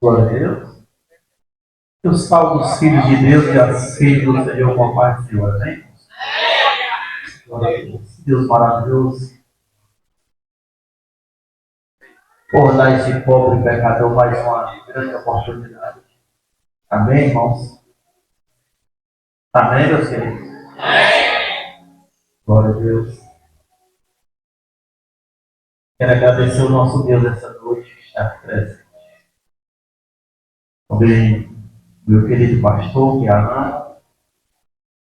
Glória a Deus. Que os salvos filhos de Deus e as filhas do Senhor com a paz do Senhor, amém? Glória a Deus. Deus maravilhoso. Por dar esse pobre pecador mais uma grande oportunidade. Amém, irmãos? Amém, meus queridos? Glória a Deus. Quero agradecer ao nosso Deus essa noite que está presente. Também meu querido pastor, que é Alain,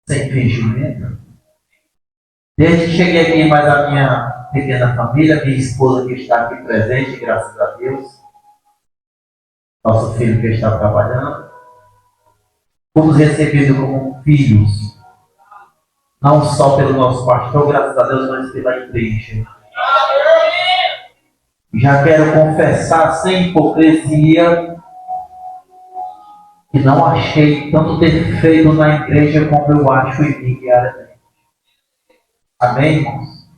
sem fingimento. Desde que cheguei aqui, mais a minha pequena família, minha esposa que está aqui presente, graças a Deus, nosso filho que está trabalhando, fomos recebidos como filhos, não só pelo nosso pastor, graças a Deus, mas pela igreja. Já quero confessar sem hipocrisia que não achei tanto defeito na igreja como eu acho em mim diariamente. Amém, irmãos?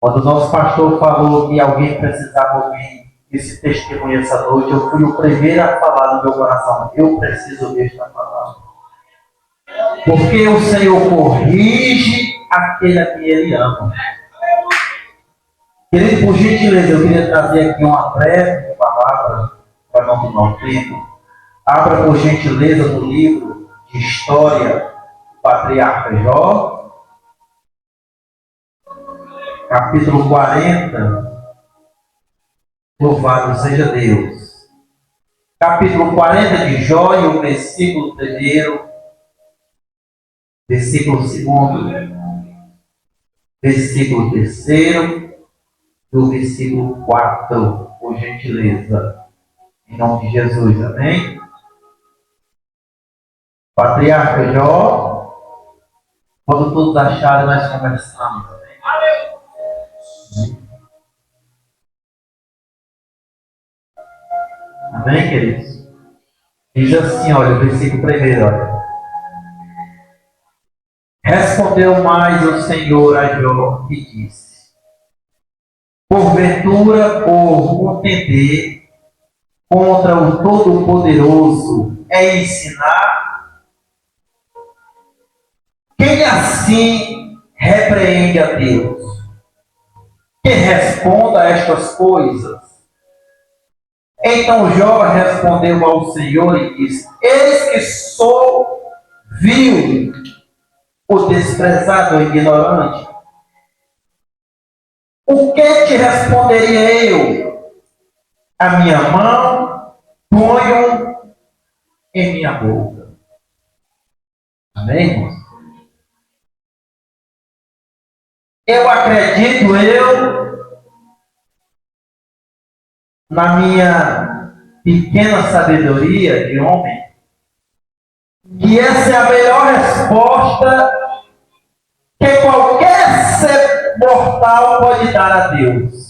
Quando o nosso pastor falou que alguém precisava ouvir esse testemunho essa noite, eu fui o primeiro a falar no meu coração: eu preciso ouvir esta palavra. Porque o Senhor corrige aquele a quem Ele ama. Querido, por gentileza, eu queria trazer aqui uma breve palavra para não tomar o tempo. Abra, por gentileza, no livro de História do Patriarca Jó, capítulo 40. Louvado seja Deus. Capítulo 40 de Jó, e o versículo 1, versículo 2, versículo 3 e o versículo 4, por gentileza. Em nome de Jesus, amém? Patriarca Jó, quando todos acharem, nós conversamos. Amém, queridos? Diz assim, olha, o versículo 1, olha. Respondeu mais o Senhor a Jó e disse: porventura, por contender contra o Todo-Poderoso é ensinar? Quem assim repreende a Deus? Que responda a estas coisas? Então Jó respondeu ao Senhor e disse: eis que sou vil, o desprezado e ignorante. O que te responderia eu? A minha mão ponho em minha boca. Amém, irmãos? Eu acredito, na minha pequena sabedoria de homem, que essa é a melhor resposta que qualquer ser mortal pode dar a Deus.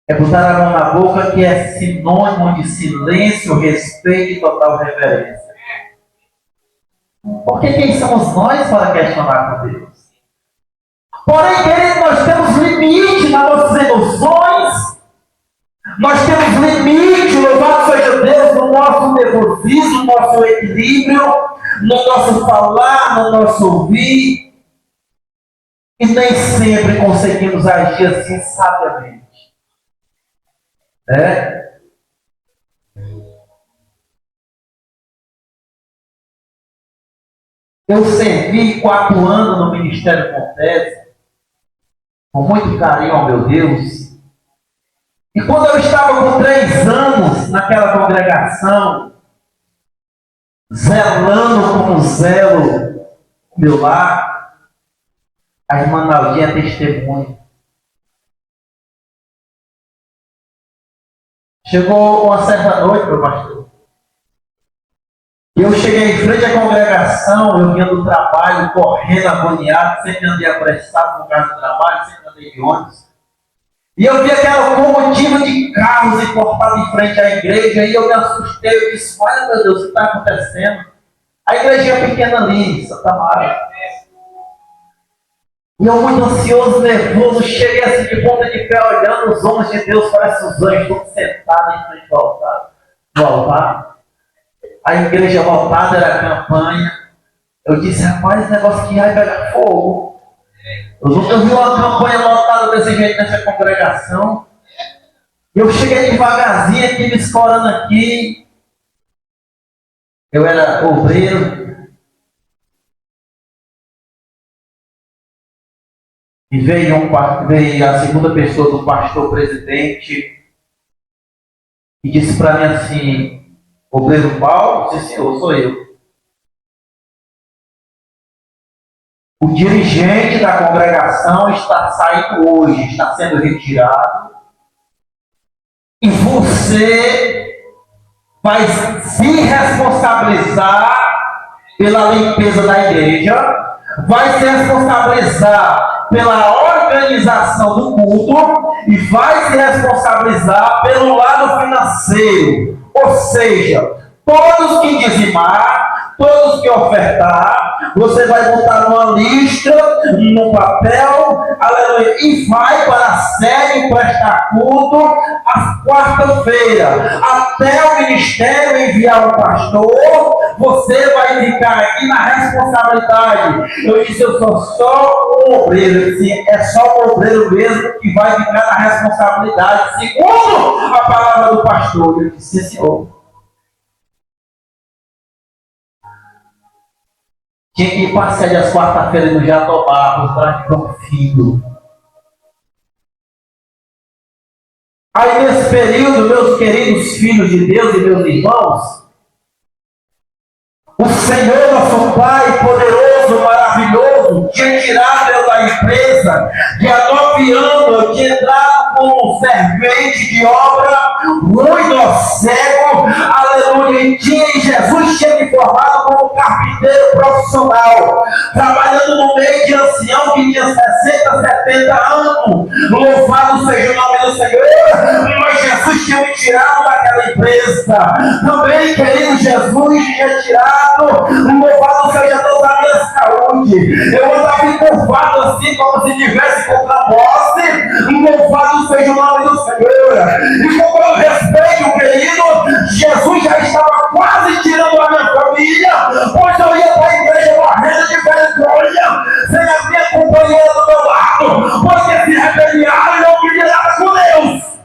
É botar a mão na boca, que é sinônimo de silêncio, respeito e total reverência. Porque quem somos nós para questionar com Deus? Porém, querido, nós temos limite nas nossas emoções, nós temos limite, louvado seja Deus, no nosso nervosismo, no nosso equilíbrio, no nosso falar, no nosso ouvir, e nem sempre conseguimos agir assim sabiamente. Eu servi 4 anos no Ministério Confesso, com muito carinho ao meu Deus. E quando eu estava com 3 anos naquela congregação, zelando como zelo o meu lar, a irmã Naldinha é testemunha. Chegou uma certa noite, meu pastor, e eu cheguei em frente à congregação, eu vinha do trabalho, correndo, agoniado, sempre andei apressado no caso do trabalho, sempre andei de ônibus. E eu vi aquela locomotiva de carros importada em frente à igreja, e eu me assustei, eu disse: olha, meu Deus, o que está acontecendo? A igreja é pequena ali, Santa Maria. E eu muito ansioso, nervoso, cheguei assim de ponta de pé, olhando os homens de Deus, parece os anjos, todos sentados em frente ao altar. A igreja lotada, era a campanha. Eu disse, rapaz, esse negócio aqui vai pegar fogo. Eu nunca vi uma campanha lotada desse jeito nessa congregação. Eu cheguei devagarzinho aqui, me escorando aqui. Eu era obreiro. E veio a segunda pessoa do pastor presidente e disse para mim assim, obreiro Paulo, sim senhor, sou eu. O dirigente da congregação está saindo hoje, está sendo retirado. E você vai se responsabilizar pela limpeza da igreja, vai se responsabilizar pela organização do culto e vai se responsabilizar pelo lado financeiro. Ou seja, todos que dizimar, todos que ofertar, você vai botar numa lista, no papel, aleluia, e vai para a sede prestar culto às quarta-feira. Até o ministério enviar o pastor, você vai ficar aqui na responsabilidade. Eu disse, eu sou só um obreiro. Eu disse, é só o obreiro mesmo que vai ficar na responsabilidade, segundo a palavra do pastor. Eu disse, sim, senhor. Tinha que ir para a sede às quarta-feiras no Jatobá, para o filho. Aí nesse período, meus queridos filhos de Deus e meus irmãos, o Senhor, nosso Pai, poderoso, maravilhoso, tinha tirado eu da empresa, de há 9 anos, eu tinha entrado como servente de obra, muito cego, aleluia, e Jesus tinha me formado como carpinteiro profissional, trabalhando no meio de ancião que tinha 60, 70 anos, louvado seja o nome do Senhor, mas Jesus tinha me tirado daquela empresa, também, querido, Jesus tinha tirado, louvado seja Deus a minha saúde, eu andava encurvado assim, como se tivesse contra posse, louvado seja o nome do Senhor, e com meu respeito, querido, Jesus já estava quase tirando a minha família, pois eu ia para a igreja morrendo de vergonha, sem a minha companheira do meu lado, porque se rebeliaram e não queria nada com Deus.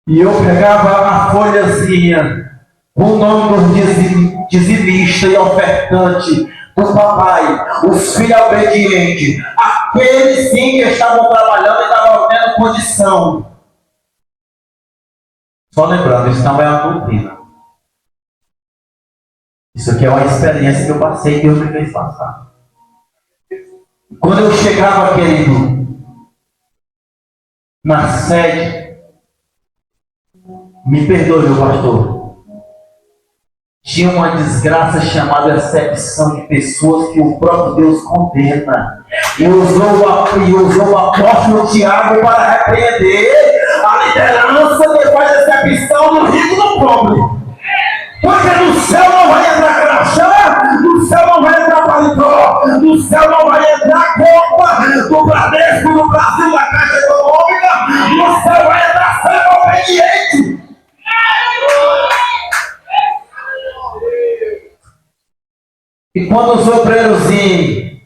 E eu pegava a folhazinha, o nome do dizimista e ofertante, do papai, os filhos obedientes, aqueles sim que estavam trabalhando e estavam tendo condição. Só lembrando, isso não é uma doutrina. Isso aqui é uma experiência que eu passei, que Deus me fez passar. Quando eu chegava, querido, na sede, me perdoe, meu pastor, tinha uma desgraça chamada acepção de pessoas que o próprio Deus condena. E usou o apóstolo Tiago para repreender a liderança que faz acepção do rico e do pobre. Porque no céu não vai entrar crachá, no céu não vai entrar paletó, no céu não vai entrar copa do Bradesco, do Brasil, da Caixa Econômica, no céu vai entrar sangue obediente. E quando os obreirozinhos,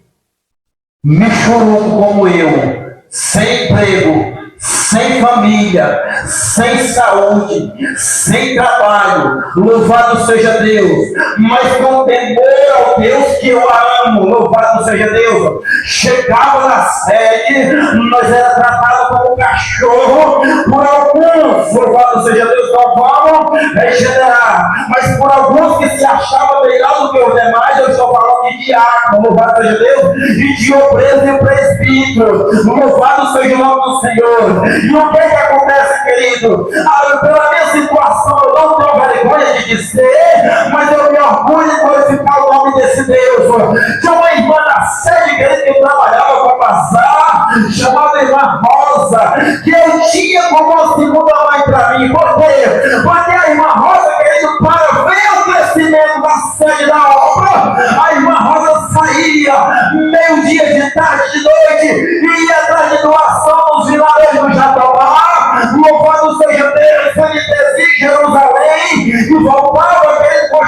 michuruco como eu, sem emprego, sem família, sem saúde, sem trabalho, louvado seja Deus, mas com temor ao Deus que eu amo, louvado seja Deus, chegava na sede, nós era tratado como cachorro, por alguns, louvado seja Deus, não vamos regenerar, mas por alguns que se achavam melhor do que os demais, eu estou falando de diácono, louvado seja Deus, e de obreiros e presbíteros, louvado seja o nome do Senhor. E o que acontece, querido? Pela minha situação, eu não tenho vergonha de dizer, mas eu me orgulho de glorificar o nome desse Deus. Tinha uma irmã da sede, querido, que trabalhava com bazar, chamada irmã Rosa, que eu tinha como uma segunda mãe para mim. Por quê? Porque a irmã Rosa, querido, para ver o crescimento da sede da obra,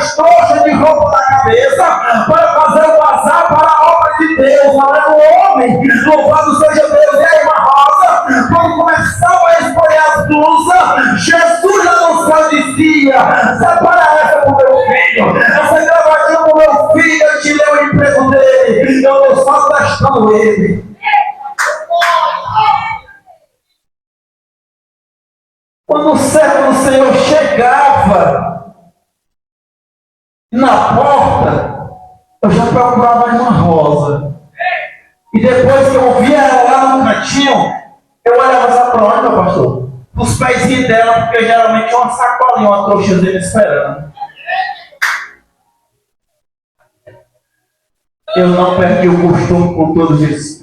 mais trouxa de roupa na cabeça para fazer o bazar para a obra de Deus, não é do homem. Louvado seja Deus. E aí, uma rosa, quando começava a escolher as blusas, Jesus lá no céu dizia: separa essa para o meu filho, essa gravatinha para o meu filho, eu tirei o emprego dele, eu estou só testando ele. Quando o servo do Senhor chegava na porta, eu já procurava uma rosa. E depois que eu via ela lá no cantinho, eu olhava só para onde, meu pastor? Os pezinhos dela, porque geralmente tinha uma sacolinha, uma trouxazinha esperando. Eu não perdi o costume com todo respeito.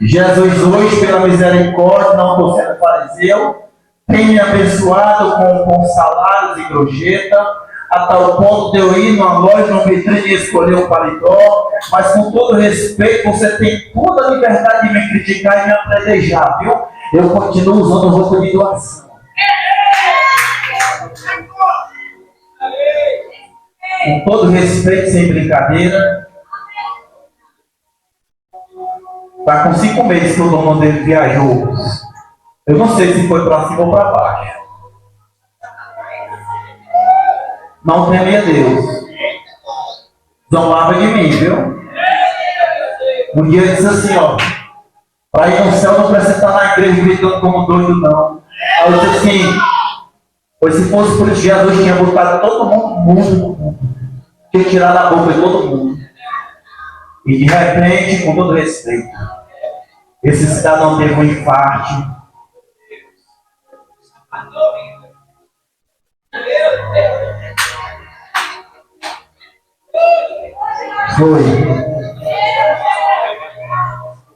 Jesus hoje, pela misericórdia, não estou sendo fariseu, tem me abençoado com salários e gorjeta, a tal ponto de eu ir numa loja, numa vitrine e escolher um paletó, mas com todo respeito, você tem toda a liberdade de me criticar e me apedrejar, viu? Eu continuo usando roupa de doação. Com todo respeito, sem brincadeira. Está com 5 meses que o dono dele viajou. Eu não sei se foi para cima ou para baixo. Não temia Deus. Zombava de mim, viu? Um dia ele disse assim, ó: para ir no céu não precisa estar na igreja gritando como doido, não. Aí eu disse assim: pois se fosse por isso, Jesus tinha botado todo mundo, tinha tirado a boca de todo mundo. E de repente, com todo respeito, esse cidadão teve um infarto. Foi.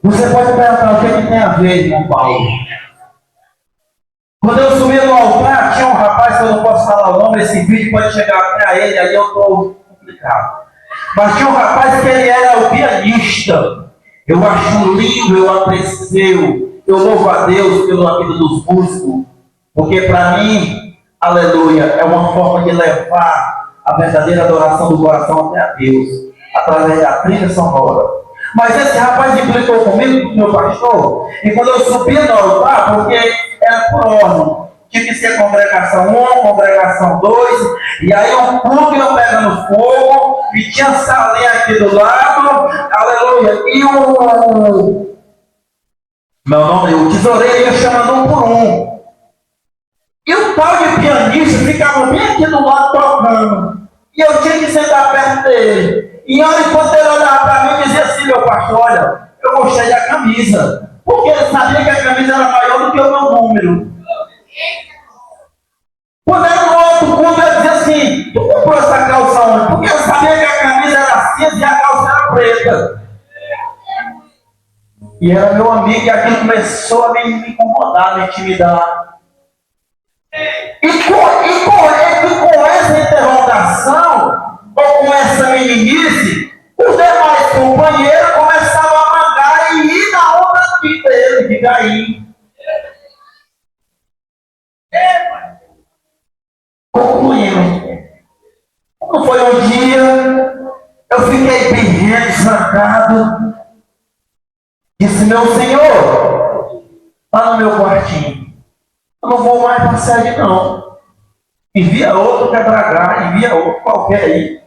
Você pode perguntar o que tem a ver, irmão Paulo? Quando eu subi no altar, tinha um rapaz, que eu não posso falar o nome, esse vídeo pode chegar até ele, aí eu estou complicado. Mas tinha um rapaz que ele era o pianista. Eu acho lindo, eu aprecio, eu louvo a Deus pela vida dos músicos, porque para mim, aleluia, é uma forma de levar a verdadeira adoração do coração até a Deus, através da trilha sonora. Mas esse rapaz implicou comigo, meu pastor, e quando eu subia no altar, porque era por ordem, tinha que ser congregação 1, congregação 2, e aí um culto ia pegando fogo, e tinha salinha aqui do lado, aleluia, e o tesoureiro ia chamando um por um. E o tal de pianista ficava bem aqui do lado tocando, e eu tinha que sentar perto dele. E olha, enquanto ele olhava para mim e dizia assim: meu pastor, olha, eu gostei da camisa, porque ele sabia que a camisa era maior do que o meu número. Quando era no outro culto, ele dizia assim: tu comprou essa calça onde? Porque eu sabia que a camisa era cinza e a calça era preta. E era meu amigo, e aquilo começou a me incomodar, me intimidar. E com essa interrogação, ou com essa meninice, os demais companheiros começavam a mandar e ir na onda dele, de Caim. Concluindo, não foi um dia, eu fiquei bem desancado, disse: meu Senhor, lá no meu quartinho, eu não vou mais para a sede não. Envia outro quebra-galho, envia outro qualquer aí.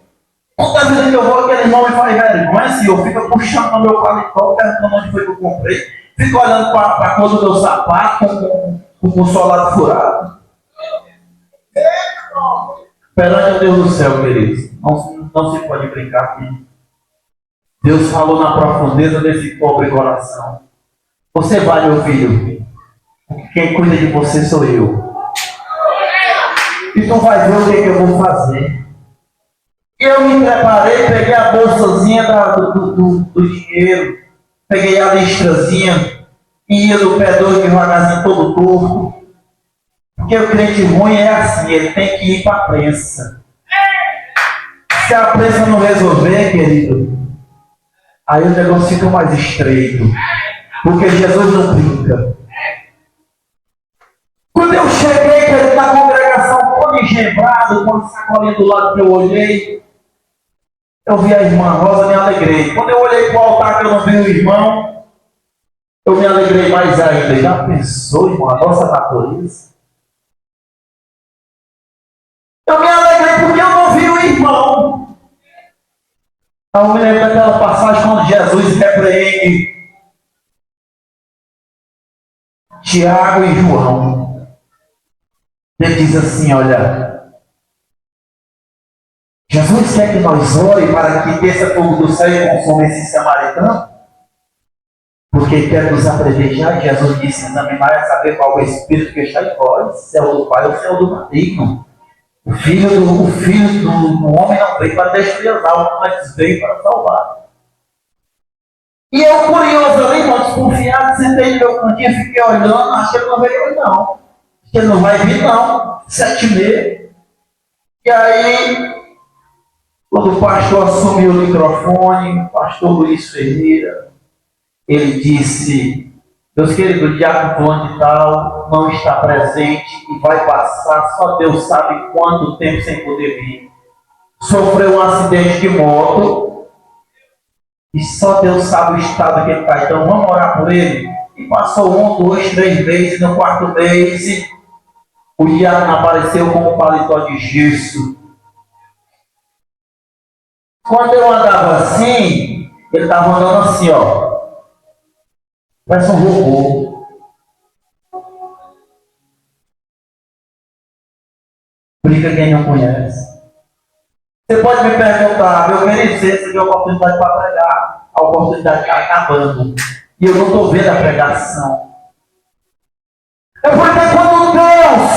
Toda vez que eu vou, aquele irmão me faz vergonha, assim, eu fico puxando no meu paletó, perguntando onde foi que eu comprei, fico olhando para a cor do meu sapato com o solado furado. Perante o Deus do céu, queridos, não se pode brincar aqui. Deus falou na profundeza desse pobre coração: você vai, meu filho, quem cuida de você sou eu. E tu vai ver o que eu vou fazer. Eu me preparei, peguei a bolsazinha do dinheiro, peguei a listrazinha, e ia do pé dois devagarzinho todo torto. Porque o crente ruim é assim, ele tem que ir para a prensa. Se a prensa não resolver, querido, aí o negócio fica mais estreito. Porque Jesus não brinca. Quando eu cheguei na congregação toda engembrado, com a sacolinha do lado que eu olhei. Eu vi a irmã Rosa, me alegrei. Quando eu olhei para o altar que eu não vi o irmão, eu me alegrei mais ainda. Já pensou, irmão, a nossa natureza? Eu me alegrei porque eu não vi o irmão. Eu me lembro daquela passagem quando Jesus repreende Tiago e João. Ele diz assim, olha, Jesus quer que nós orem para que desça fogo do céu e consuma esse samaritano? Porque quer nos apedrejar. Jesus disse, examinar é saber qual é o Espírito que está em vós, se é o do Pai ou se é o do maligno. O filho do homem não veio para destruir as almas, mas veio para salvar. E eu, curioso ali, irmão, desconfiado, sentei no meu cantinho, fiquei olhando, achei que não veio hoje não. Acho que ele não vai vir não, 7h30. E aí, quando o pastor assumiu o microfone, o pastor Luiz Ferreira, ele disse, meus queridos, o diácono fulano de tal não está presente e vai passar, só Deus sabe quanto tempo sem poder vir. Sofreu um acidente de moto, e só Deus sabe o estado que ele está. Então vamos orar por ele. E passou 1, 2, 3 meses. No 4º mês, o diácono apareceu com um paletó de gesso. Quando eu andava assim, ele estava andando assim, ó. Parece um robô. Briga quem não conhece. Você pode me perguntar, meu querido, você recebeu a oportunidade para pregar, a oportunidade está acabando. E eu não estou vendo a pregação. É porque quando Deus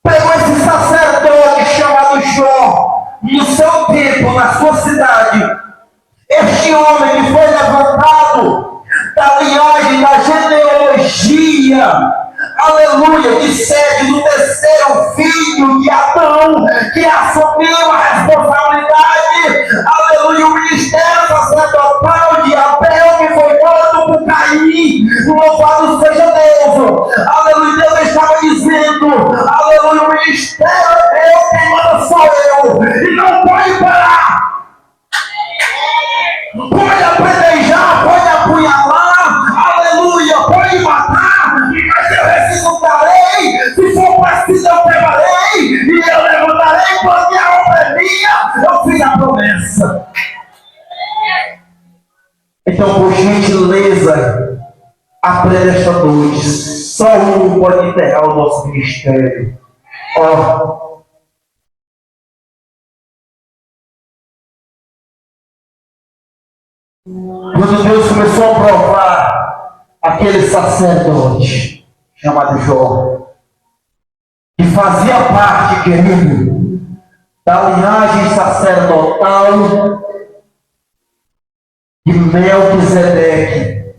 pegou esse sacerdote chamado Jó, no seu tempo, na sua cidade, este homem que foi levantado da linhagem, da genealogia, aleluia, de sede do 3º filho de Adão, que assumiu a responsabilidade, aleluia, o ministério sacerdotal de Abel, que foi morto por Caim, louvado seja Deus, aleluia. Deus estava dizendo, aleluia, o ministério é meu, quem manda sou eu, e não pode parar. Pode apedrejar, pode apunhalar, aleluia, pode matar, mas eu ressuscitarei, se for preciso eu pegarei, e eu levantarei, porque a obra é minha, eu fiz a promessa. Então, por gentileza, aprenda esta noite, só um pode enterrar o nosso ministério. Ó, quando Deus começou a provar aquele sacerdote chamado Jó, que fazia parte, querido, da linhagem sacerdotal de Melquisedeque,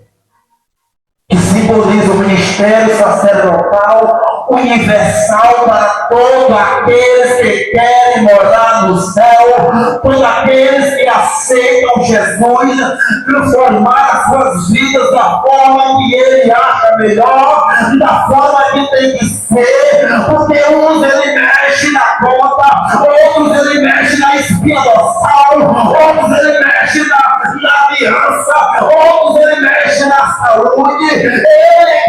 que simboliza o ministério sacerdotal universal para todos aqueles que querem morar no céu, todos aqueles que aceitam Jesus, transformar as suas vidas da forma que ele acha melhor, da forma que tem que ser, porque uns ele mexe na conta, outros ele mexe na espinha dorsal, outros ele mexe na aliança, outros ele mexe na saúde. Ele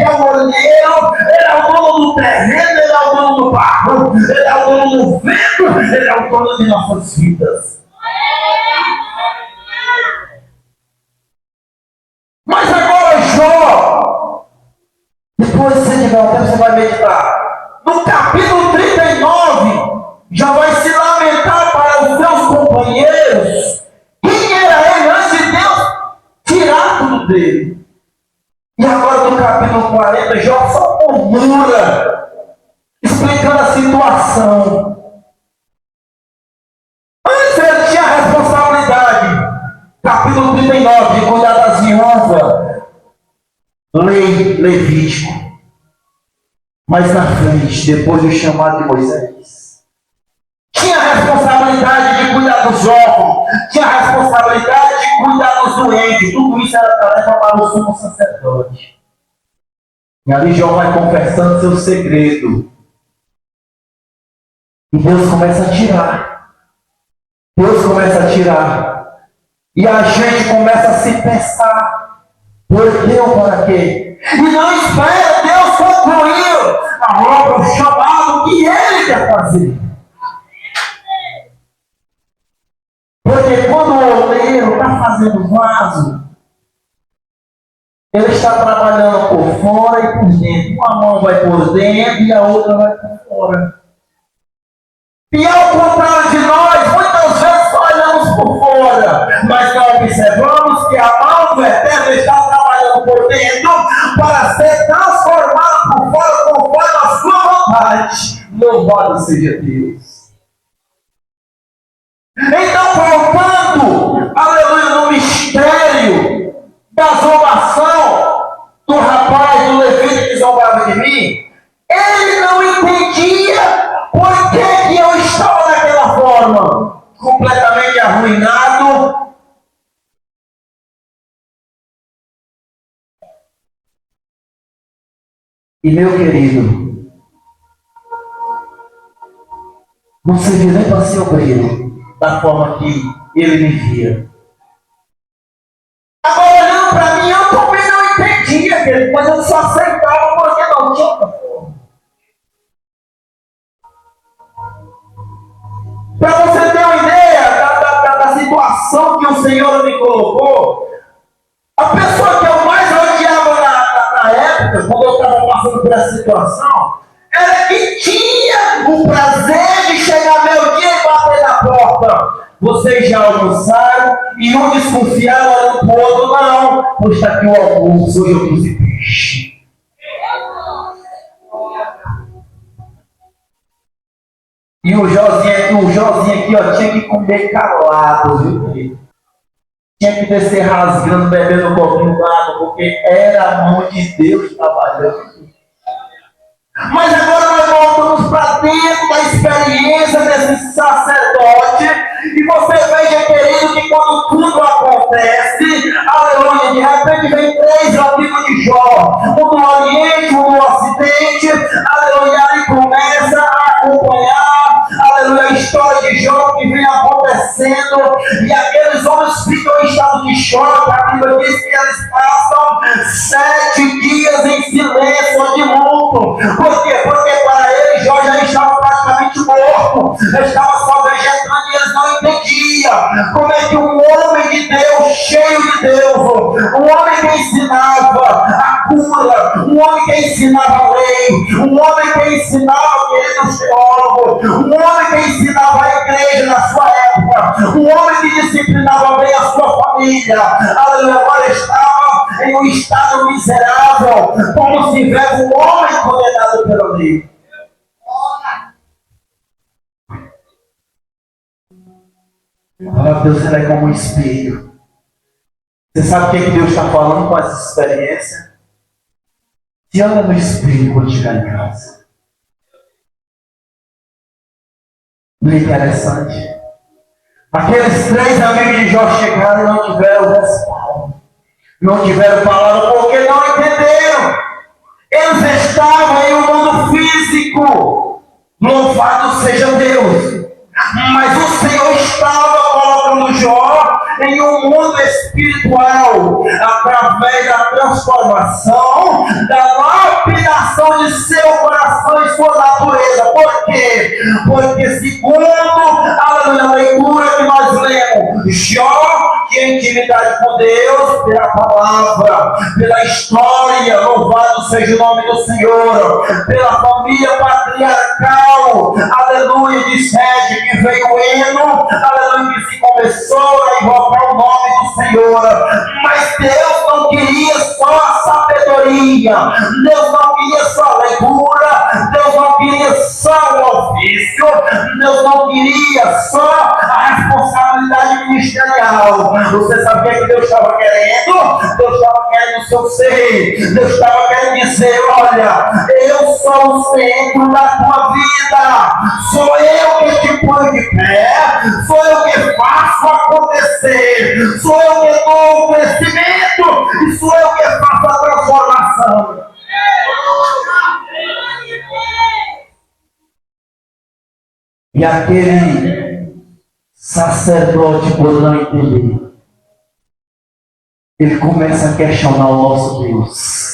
é o olheiro, ele é o dono do terreno, ele é o dono do barro, ele é o dono do vento, ele é o dono de nossas vidas. Mas agora Jó, depois se você tiver um tempo, você vai meditar. No capítulo 39, já vai se lamentar para os seus companheiros quem era ele antes de Deus tirar tudo dele. E agora no capítulo 40, Jó só murmura, explicando a situação. Antes ele tinha a responsabilidade, capítulo 39, de cuidar das viúvas, lei Levítico. Mas na frente, depois do chamado de Moisés, tinha a responsabilidade de cuidar dos órfãos, tinha a responsabilidade de cuidar dos doentes. Tudo isso era tarefa para o sumo sacerdote. E ali Jó vai confessando seu segredo. E Deus começa a tirar. Deus começa a tirar. E a gente começa a se pensar, por que ou para quê? E não espera Deus concluir a obra, o chamado que Ele quer fazer. Porque quando o oleiro está fazendo vaso, ele está trabalhando por fora e por dentro. Uma mão vai por dentro e a outra vai por fora. E ao contrário de nós, muitas vezes só olhamos por fora, mas não observamos que a mão do Eterno está trabalhando por dentro para ser transformada por fora conforme a sua vontade. Louvado seja Deus. Então, voltando, aleluia, no mistério da zombação do rapaz, do levita que zombava de mim, ele não entendia por que eu estava daquela forma, completamente arruinado. E meu querido, não servia nem para ser obreiro da forma que ele me via. Agora, olhando para mim, eu também não entendia, querido, mas eu só aceitava porque não tinha outra forma. Para você ter uma ideia da situação que o Senhor me colocou, a pessoa que eu mais odiava na época, quando eu estava passando por essa situação, era que tinha o prazer de chegar meu dia e bater na porta. Vocês já almoçaram? E um desconfiado olhando para o outro, não, pois está aqui o almoço, hoje eu trouxe peixe. E o Jozinho aqui, ó, tinha que comer calado, viu? Tinha que descer rasgando, bebendo um copinho d'água, porque era a mão de Deus trabalhando. Mas agora nós voltamos para dentro da experiência desse sacerdote, e você veja, querido, que quando tudo acontece, aleluia, de repente vem 3 amigos de Jó, um do Oriente, um do Ocidente, aleluia, e começa a acompanhar, aleluia, a história de Jó que vem acontecendo, e aqueles homens ficam em estado de choque. A Bíblia diz que eles passam 7 dias em silêncio de luto. Por quê? Porque para eles Jó já estava praticamente morto, estava só vegetando e eles não entendiam como é que um homem de Deus, cheio de Deus, um homem que ensinava a cura, um homem que ensinava a lei, um homem que ensinava, queridos teólogos, um homem que ensinava a igreja na sua época, um homem que disciplinava bem a sua família, aleluia, agora estava em um estado miserável, como se tivesse um homem condenado pela lei. Ah, Deus, ele é como um espelho. Você sabe o que Deus está falando com essa experiência? Se olha no espelho quando chegar em casa. Não é interessante? Aqueles 3 amigos de Jó chegaram e não tiveram respaldo. Não tiveram palavra porque não entenderam. Eles estavam em um mundo físico. Louvado seja Deus. Mas o Senhor estava colocando Jó em um mundo espiritual, através da transformação, da lapidação de seu coração e sua natureza. Por quê? Porque segundo a leitura que nós lemos, Jó tinha intimidade com Deus pela palavra, pela história, louvado seja o nome do Senhor, pela família patriarcal, aleluia, de Sete, que veio o hino, aleluia, que se começou a invocar o nome do Senhor. Mas Deus não queria só a sabedoria, Deus não queria só a leitura, Deus não queria só o ofício, Deus não queria só a responsabilidade ministerial. Você sabia que Deus estava querendo? Deus estava querendo o seu ser. Deus estava querendo dizer, olha, eu sou o centro da tua vida. Sou eu que te ponho de pé. Sou eu que faço acontecer. Sou eu que dou o crescimento. E sou eu que faço a transformação. E aquele sacerdote, por não entender, ele começa a questionar o nosso Deus.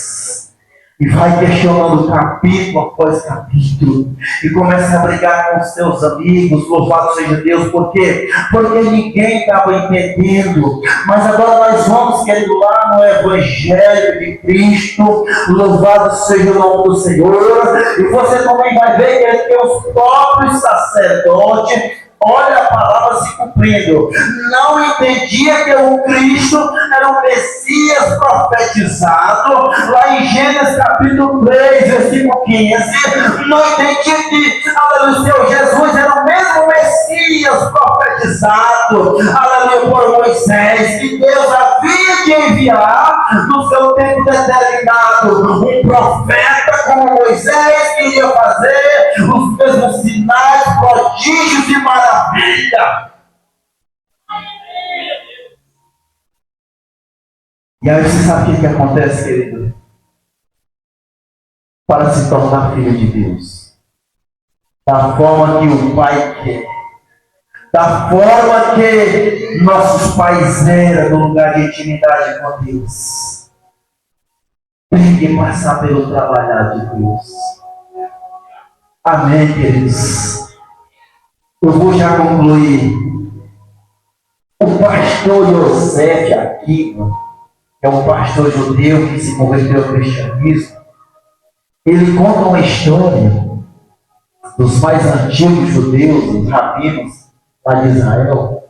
E vai questionando capítulo após capítulo. E começa a brigar com os seus amigos. Louvado seja Deus. Por quê? Porque ninguém estava entendendo. Mas agora nós vamos, querido, lá no Evangelho de Cristo. Louvado seja o nome do Senhor. E você também vai ver que os próprios sacerdotes, olha a palavra se cumprindo, não entendia que o Cristo era o Messias profetizado, lá em Gênesis capítulo 3, versículo 15, não entendia que, aleluia, Senhor Jesus era o mesmo Messias profetizado, aleluia, por Moisés, que Deus havia de enviar no seu tempo determinado, um profeta como Moisés, que iria fazer os mesmos sinais, prodígios e maravilha. E aí você sabe o que acontece, querido? Para se tornar filho de Deus, da forma que o Pai quer, da forma que nossos pais eram no lugar de intimidade com Deus, tem que passar pelo trabalhar de Deus. Amém, queridos? Eu vou já concluir. O pastor Yosef aqui, é um pastor judeu que se converteu ao cristianismo. Ele conta uma história dos mais antigos judeus, os rabinos lá de Israel,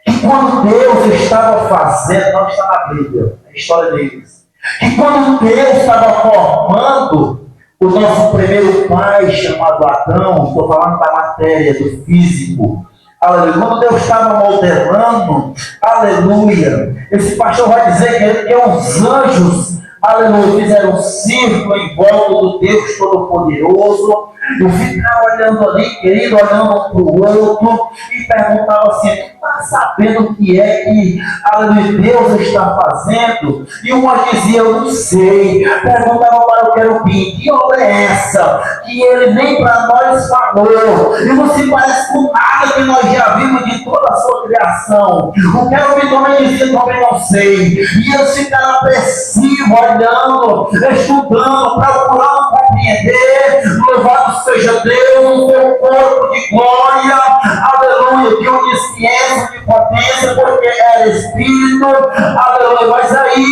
que quando Deus estava fazendo, não está na Bíblia, é a história deles, que quando Deus estava formando o nosso primeiro pai, chamado Adão, estou falando da matéria, do físico, aleluia, quando Deus estava modelando, aleluia, esse pastor vai dizer que os anjos, aleluia, fizeram um círculo em volta do Deus Todo-Poderoso. Eu ficava olhando ali, querido, olhando um para o outro, e perguntava assim: tu está sabendo o que é que, aleluia, Deus está fazendo? E uma dizia: eu não sei. Perguntava para o querubim: que obra é essa? Que ele nem para nós falou. E não se parece com nada que nós já vimos de toda a sua criação. O querubim também dizia: também não sei. E eles ficaram apressivos, olhando, estudando, procurando compreender. Louvado seja Deus, no seu corpo de glória, aleluia, de onisciência, de potência, porque era Espírito, aleluia. Mas aí,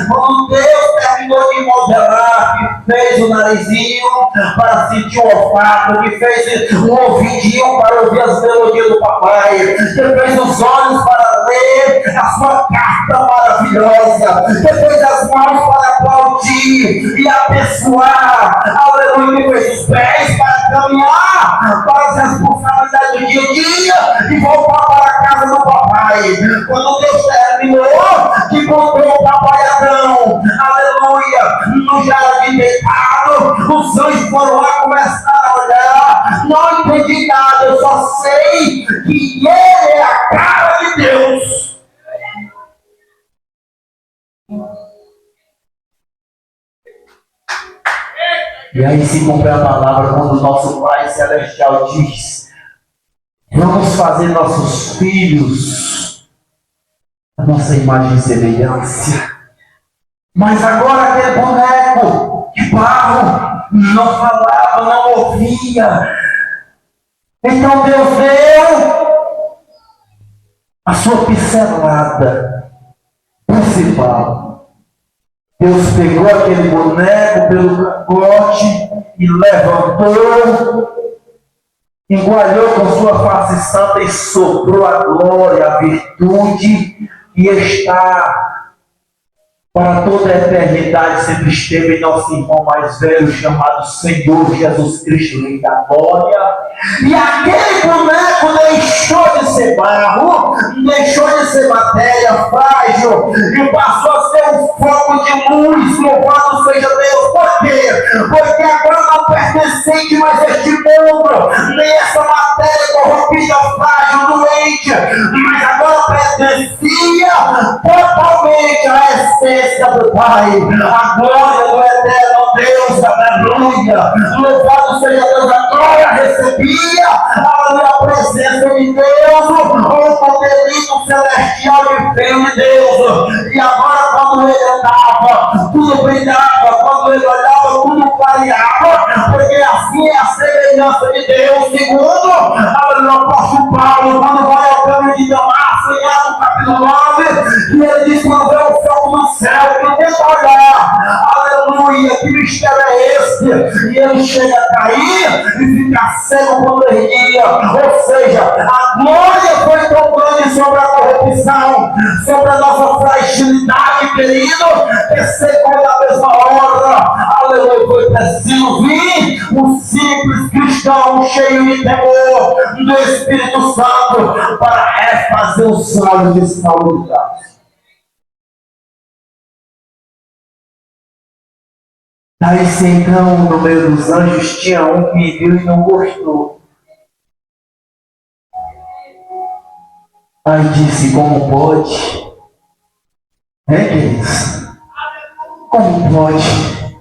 quando Deus terminou de modelar, que fez o narizinho para sentir o olfato, que fez o ouvidinho para ouvir as melodias do papai, que fez os olhos para ler a sua carta maravilhosa, que fez as mãos para aplaudir e abençoar, aleluia, que fez os pés para caminhar para as responsabilidades do dia a dia e voltar para a casa do papai. Quando Deus terminou, que botou o papai Adão, aleluia, no jardim deitado, os anjos foram lá começar a olhar. Não entendi nada, eu só sei que ele é a cara de Deus. E aí se cumpre a palavra quando o nosso Pai Celestial diz: vamos fazer nossos filhos a nossa imagem e semelhança. Mas agora aquele boneco de barro não falava, não ouvia. Então Deus deu a sua pincelada principal. Deus pegou aquele boneco pelo cangote e levantou, engualhou com sua face santa e soprou a glória, a virtude, e está para toda a eternidade, sempre esteve em nosso irmão mais velho, chamado Senhor Jesus Cristo, Rei da Glória. E aquele boneco deixou de ser barro, deixou de ser matéria frágil, e passou a ser um foco de luz. Louvado seja Deus. Por quê? Porque agora não pertencente mais a este mundo, nem essa matéria corrompida, frágil, doente, mas agora pertencia totalmente à essência do Pai, a glória do eterno Deus, aleluia. Louvado seja Deus, a glória recebia a presença de Deus, o poderio celestial de filho de Deus. E agora, quando ele andava, tudo brilhava, quando ele olhava, tudo clareava, porque assim é a semelhança de Deus, segundo o apóstolo Paulo, quando vai ao caminho de Damasco, em Atos capítulo 9, e ele diz: quando vê o fogo no céu, que tenta olhar, aleluia, que mistério é esse? E ele chega a cair e fica cego por 3 dias. Ou seja, a glória foi tão grande sobre a corrupção, sobre a nossa fragilidade, querido, que secou na mesma hora. Aleluia, foi preciso vir um simples cristão cheio de temor do Espírito Santo para refazer os olhos de Saulo de Tarso. Daí então, no meio dos anjos, tinha um que viu e não gostou. Aí disse: como pode? Queridos? Como pode?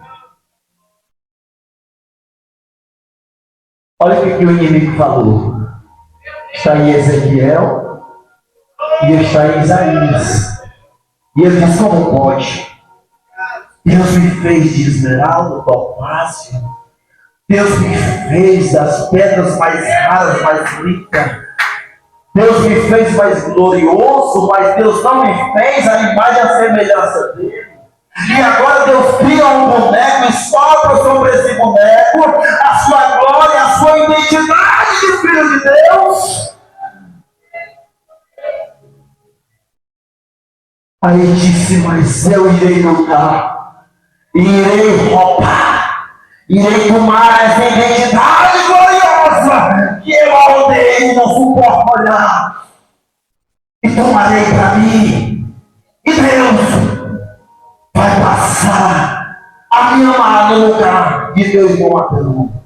Olha o que o inimigo falou. Está em Ezequiel e está em Isaías. E ele diz: como pode? Deus me fez de esmeralda, topázio. Deus me fez das pedras mais raras, mais ricas. Deus me fez mais glorioso, mas Deus não me fez a imagem e a semelhança dele. E agora Deus cria um boneco e sopra sobre esse boneco a sua glória, a sua identidade de filho de Deus. Aí ele disse: mas eu irei lutar, irei roubar, irei tomar essa identidade gloriosa que eu odeio, não suporto olhar, e tomarei para mim. E Deus vai passar a me amar no lugar de Deus bom até o mundo.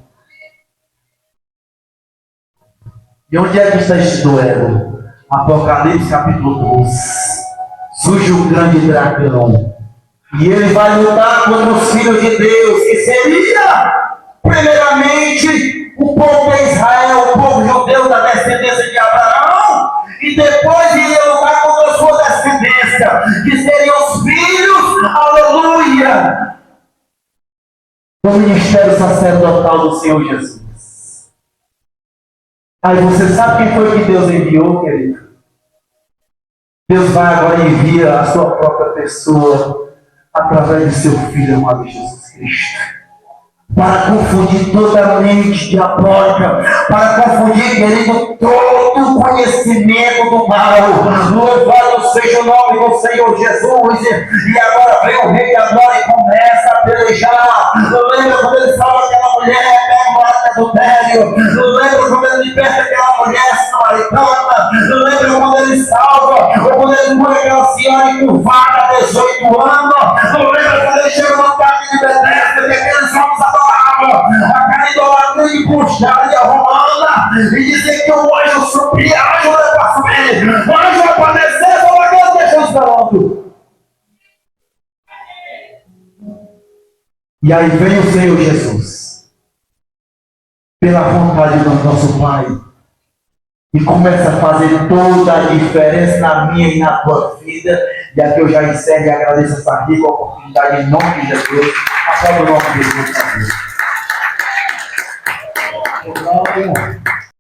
E onde é que está este duelo? Apocalipse capítulo 12. Surge o grande dragão. E ele vai lutar contra os filhos de Deus, que seria, primeiramente, o povo de Israel, o povo judeu da descendência de Abraão, e depois iria lutar contra a sua descendência, que seriam os filhos, aleluia, do ministério sacerdotal do Senhor Jesus. Aí você sabe quem foi que Deus enviou, querido? Deus vai agora e envia a sua própria pessoa através de seu Filho amado Jesus Cristo, para confundir toda a mente diabólica, para confundir, querido, todo o conhecimento do mal. Louvado seja o nome do Senhor Jesus. E agora vem o Rei da Glória e começa a pelejar. Lembra quando ele salva aquela mulher, pega o ato do adultério? Lembra quando ele liberta aquela mulher samaritana? Lembra quando ele salva, ou quando ele cura aquela senhora encurvada, 18 anos? Lembra quando ele chega no parque de Betesda, que aqueles homens adoravam aquela idolatria de puxaria romana, e dizer que o anjo subia, anjo não é para subir, anjo vai para descer, só vai Deus deixa esperando. E aí vem o Senhor Jesus, pela vontade do nosso Pai, e começa a fazer toda a diferença na minha e na tua vida. E aqui eu já encerro e agradeço essa rica oportunidade em nome de Jesus. Aplauda o nome de Jesus.